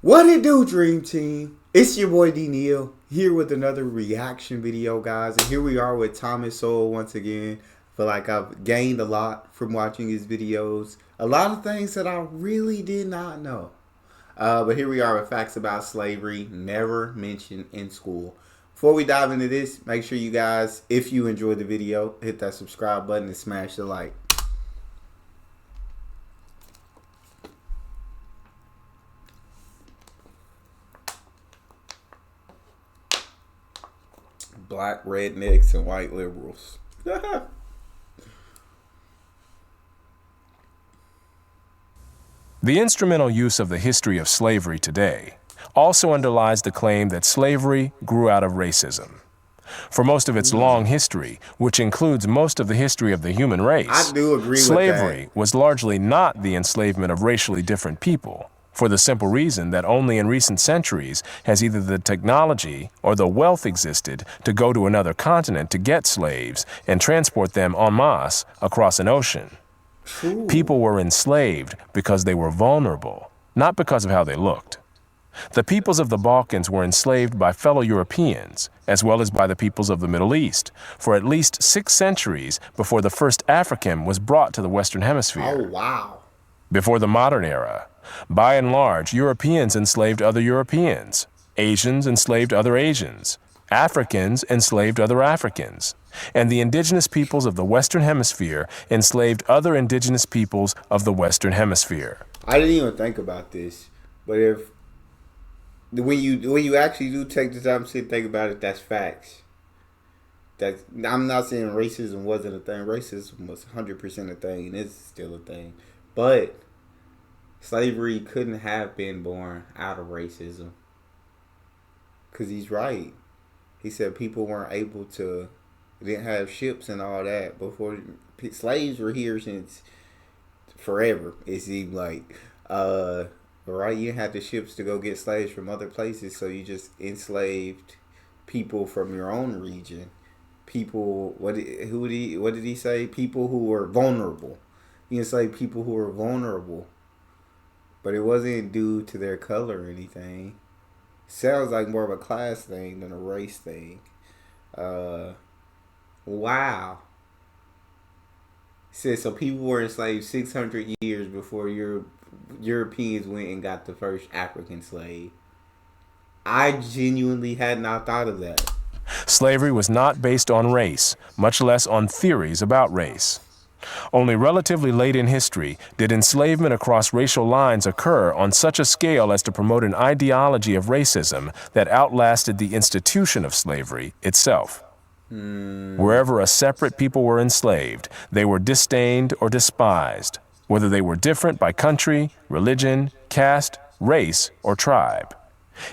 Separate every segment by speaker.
Speaker 1: What it do, Dream Team? It's your boy Neal here with another reaction video, guys. And here we are with Sowell once again. I feel like I've gained a lot from watching his videos. A lot of things that I really did not know. But here we are with facts about slavery never mentioned in school. Before we dive into this, make sure you guys, if you enjoyed the video, hit that subscribe button and smash the like. Black rednecks and white liberals.
Speaker 2: The instrumental use of the history of slavery today also underlies the claim that slavery grew out of racism. For most of its long history, which includes most of the history of the human race,
Speaker 1: I do agree
Speaker 2: slavery
Speaker 1: with
Speaker 2: was largely not the enslavement of racially different people, for the simple reason that only in recent centuries has either the technology or the wealth existed to go to another continent to get slaves and transport them en masse across an ocean.
Speaker 1: Ooh.
Speaker 2: People were enslaved because they were vulnerable, not because of how they looked. The peoples of the Balkans were enslaved by fellow Europeans, as well as by the peoples of the Middle East, for at least 6 centuries before the first African was brought to the Western Hemisphere.
Speaker 1: Oh, wow.
Speaker 2: Before the modern era, by and large, Europeans enslaved other Europeans, Asians enslaved other Asians, Africans enslaved other Africans, and the indigenous peoples of the Western Hemisphere enslaved other indigenous peoples of the Western Hemisphere.
Speaker 1: I didn't even think about this, but when you actually do take the time to sit and think about it, that's facts. I'm not saying racism wasn't a thing. Racism was 100% a thing, and it's still a thing. But slavery couldn't have been born out of racism. Because he's right. He said people weren't able to, they didn't have ships and all that before. Slaves were here since forever, it seemed like. Right, you had the ships to go get slaves from other places, so you just enslaved people from your own region. People, what did he say? People who were vulnerable. You enslaved people who were vulnerable, but it wasn't due to their color or anything. Sounds like more of a class thing than a race thing. Wow. Says so people were enslaved 600 years before Europeans went and got the first African slave. I genuinely had not thought of that.
Speaker 2: Slavery was not based on race, much less on theories about race. Only relatively late in history did enslavement across racial lines occur on such a scale as to promote an ideology of racism that outlasted the institution of slavery itself. Wherever a separate people were enslaved, they were disdained or despised, whether they were different by country, religion, caste, race, or tribe.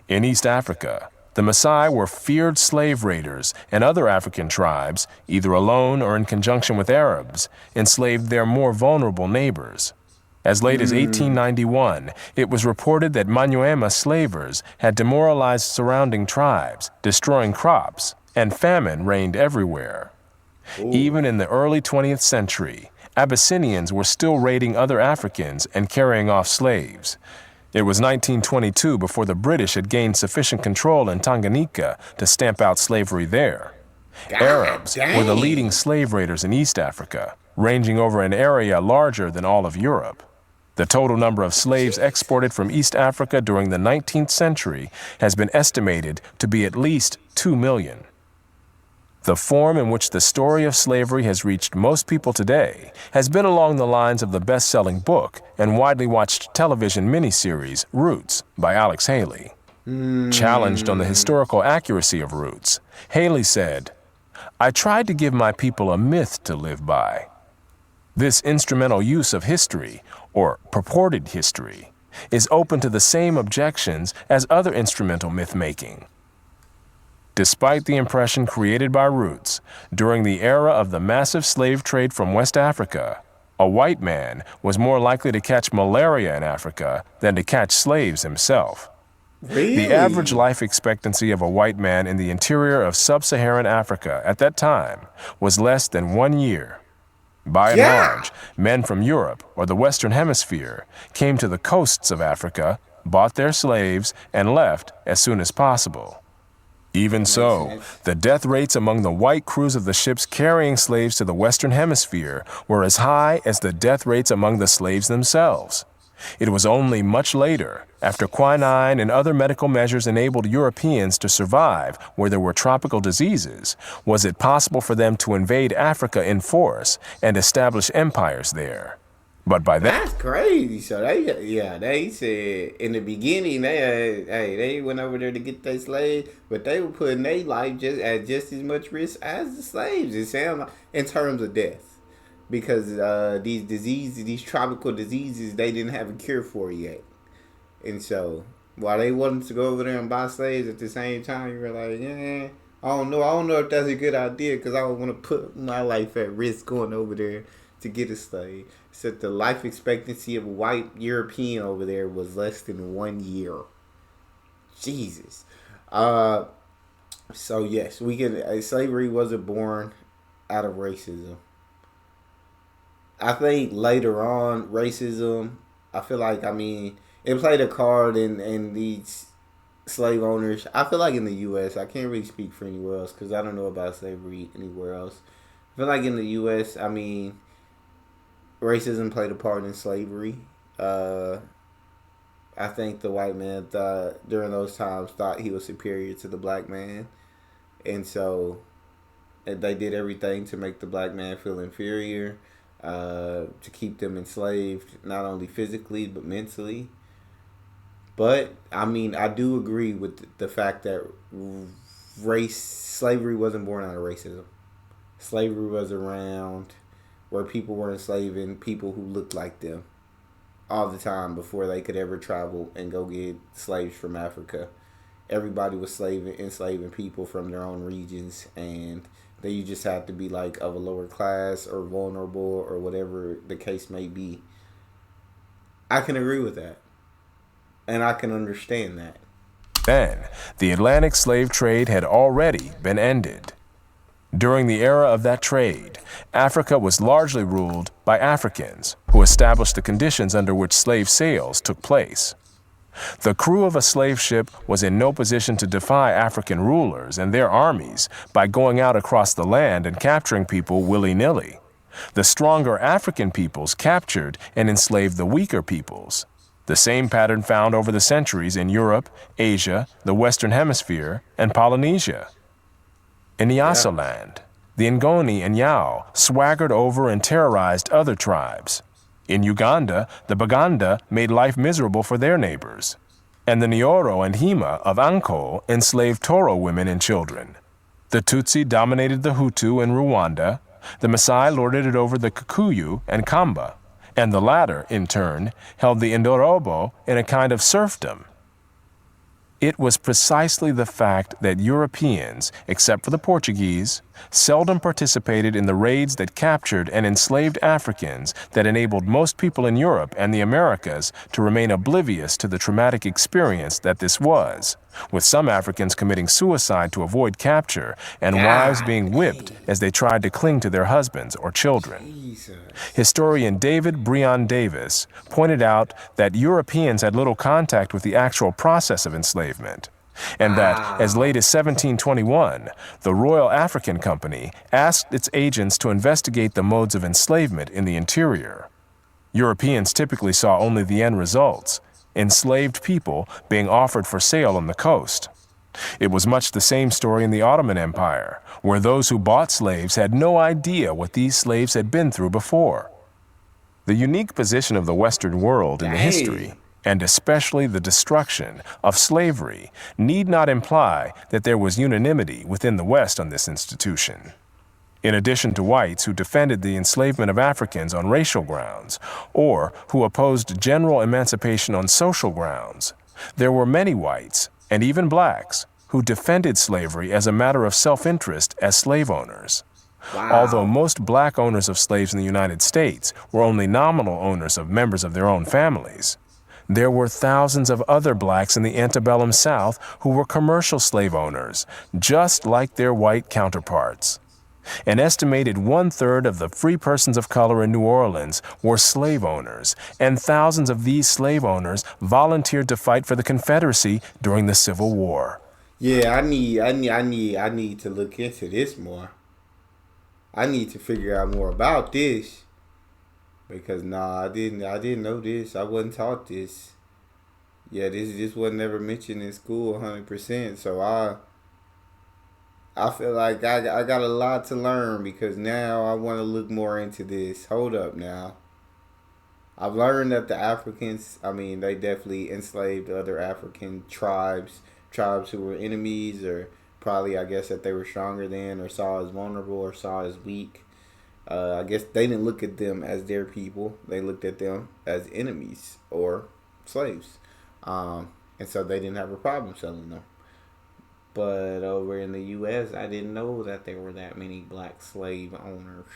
Speaker 2: In East Africa, the Maasai were feared slave raiders, and other African tribes, either alone or in conjunction with Arabs, enslaved their more vulnerable neighbors. As late as 1891, it was reported that Manyuema slavers had demoralized surrounding tribes, destroying crops, and famine reigned everywhere.
Speaker 1: Ooh.
Speaker 2: Even in the early 20th century, Abyssinians were still raiding other Africans and carrying off slaves. It was 1922 before the British had gained sufficient control in Tanganyika to stamp out slavery there. Arabs were the leading slave raiders in East Africa, ranging over an area larger than all of Europe. The total number of slaves exported from East Africa during the 19th century has been estimated to be at least 2 million. The form in which the story of slavery has reached most people today has been along the lines of the best-selling book and widely watched television miniseries Roots by Alex Haley. Challenged on the historical accuracy of Roots, Haley said, "I tried to give my people a myth to live by." This instrumental use of history, or purported history, is open to the same objections as other instrumental myth-making. Despite the impression created by Roots, during the era of the massive slave trade from West Africa, a white man was more likely to catch malaria in Africa than to catch slaves himself.
Speaker 1: Really?
Speaker 2: The average life expectancy of a white man in the interior of sub-Saharan Africa at that time was less than 1 year. By and large, men from Europe or the Western Hemisphere came to the coasts of Africa bought their slaves, and left as soon as possible. Even so,
Speaker 1: sense.
Speaker 2: the death rates among the white crews of the ships carrying slaves to the Western Hemisphere were as high as the death rates among the slaves themselves. It was only much later, after quinine and other medical measures enabled Europeans to survive where there were tropical diseases, was it possible for them to invade Africa in force and establish empires there. But by that,
Speaker 1: That's crazy. So they said in the beginning they went over there to get their slaves, but they were putting their life just at just as much risk as the slaves. It sounds like in terms of death, because these diseases, these tropical diseases, they didn't have a cure for yet, and so while they wanted to go over there and buy slaves at the same time, you were like, yeah, I don't know if that's a good idea because I don't want to put my life at risk going over there to get a slave. Said the life expectancy of a white European over there was less than 1 year. Jesus. So yes, we can. Slavery wasn't born out of racism. I think later on, racism. I feel like it played a card in these slave owners. I feel like in the U.S. I can't really speak for anywhere else because I don't know about slavery anywhere else. I feel like in the U.S. Racism played a part in slavery. I think the white man during those times thought he was superior to the black man, and so they did everything to make the black man feel inferior, to keep them enslaved, not only physically but mentally. But I do agree with the fact that slavery wasn't born out of racism. Slavery was around where people were enslaving people who looked like them all the time before they could ever travel and go get slaves from Africa. Everybody was enslaving people from their own regions, and then you just had to be like of a lower class or vulnerable or whatever the case may be. I can agree with that, and I can understand that.
Speaker 2: then, the Atlantic slave trade had already been ended. During the era of that trade, Africa was largely ruled by Africans, who established the conditions under which slave sales took place. The crew of a slave ship was in no position to defy African rulers and their armies by going out across the land and capturing people willy-nilly. The stronger African peoples captured and enslaved the weaker peoples. The same pattern found over the centuries in Europe, Asia, the Western Hemisphere, and Polynesia. In Nyasaland, the Ngoni and Yao swaggered over and terrorized other tribes. In Uganda, the Baganda made life miserable for their neighbors. And the Nyoro and Hima of Anko enslaved Toro women and children. The Tutsi dominated the Hutu in Rwanda. The Maasai lorded it over the Kikuyu and Kamba. And the latter, in turn, held the Indorobo in a kind of serfdom. It was precisely the fact that Europeans, except for the Portuguese, seldom participated in the raids that captured and enslaved Africans that enabled most people in Europe and the Americas to remain oblivious to the traumatic experience that this was, with some Africans committing suicide to avoid capture and wives being whipped as they tried to cling to their husbands or children. Historian David Breon Davis pointed out that Europeans had little contact with the actual process of enslavement, and that, as late as 1721, the Royal African Company asked its agents to investigate the modes of enslavement in the interior. Europeans typically saw only the end results, enslaved people being offered for sale on the coast. It was much the same story in the Ottoman Empire, where those who bought slaves had no idea what these slaves had been through before. The unique position of the Western world in the history, and especially the destruction of slavery, need not imply that there was unanimity within the West on this institution. In addition to whites who defended the enslavement of Africans on racial grounds, or who opposed general emancipation on social grounds, there were many whites, and even blacks, who defended slavery as a matter of self-interest as slave owners. Although most black owners of slaves in the United States were only nominal owners of members of their own families, there were thousands of other blacks in the antebellum South who were commercial slave owners, just like their white counterparts. An estimated 1/3 of the free persons of color in New Orleans were slave owners, and thousands of these slave owners volunteered to fight for the Confederacy during the Civil War.
Speaker 1: Yeah, I need to look into this more. I need to figure out more about this because I didn't know this. I wasn't taught this. Yeah, this was never mentioned in school 100%. So I feel like I got a lot to learn because now I want to look more into this. Hold up now. I've learned that the Africans, I mean, they definitely enslaved other African tribes who were enemies, or probably, I guess, that they were stronger than, or saw as vulnerable, or saw as weak. I guess they didn't look at them as their people. They looked at them as enemies or slaves. And so they didn't have a problem selling them. But over in the U.S., I didn't know that there were that many black slave owners.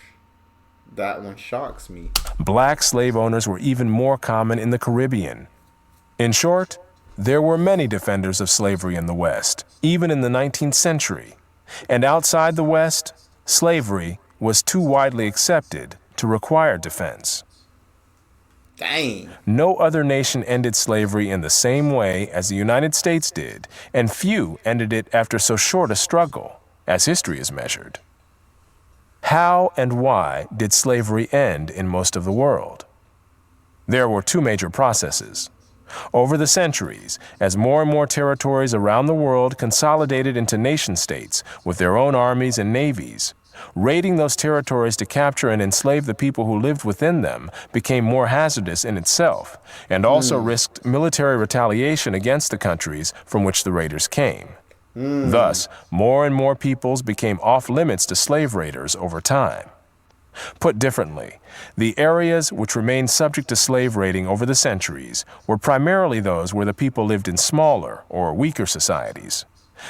Speaker 1: That one shocks me.
Speaker 2: Black slave owners were even more common in the Caribbean. In short, there were many defenders of slavery in the West, even in the 19th century. And outside the West, slavery was too widely accepted to require defense.
Speaker 1: Dang.
Speaker 2: No other nation ended slavery in the same way as the United States did, and few ended it after so short a struggle, as history is measured. How and why did slavery end in most of the world? There were two major processes. Over the centuries, as more and more territories around the world consolidated into nation-states with their own armies and navies, raiding those territories to capture and enslave the people who lived within them became more hazardous in itself, and also risked military retaliation against the countries from which the raiders came. Thus, more and more peoples became off-limits to slave raiders over time. Put differently, the areas which remained subject to slave raiding over the centuries were primarily those where the people lived in smaller or weaker societies.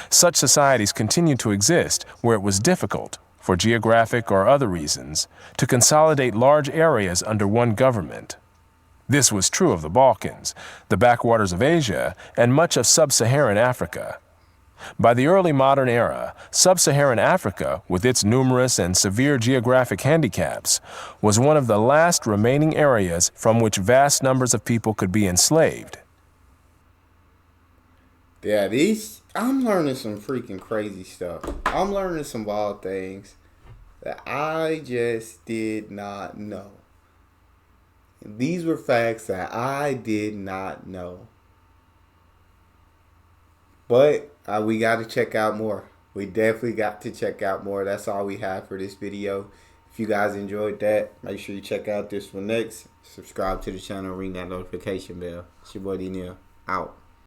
Speaker 2: Such societies continued to exist where it was difficult, for geographic or other reasons, to consolidate large areas under one government. This was true of the Balkans, the backwaters of Asia, and much of sub-Saharan Africa. By the early modern era, sub-Saharan Africa, with its numerous and severe geographic handicaps, was one of the last remaining areas from which vast numbers of people could be enslaved.
Speaker 1: Yeah, I'm learning some freaking crazy stuff. I'm learning some wild things that I just did not know. And these were facts that I did not know. But we got to check out more. We definitely got to check out more. That's all we have for this video. If you guys enjoyed that, make sure you check out this one next. Subscribe to the channel, ring that notification bell. It's your boy Neal. Out.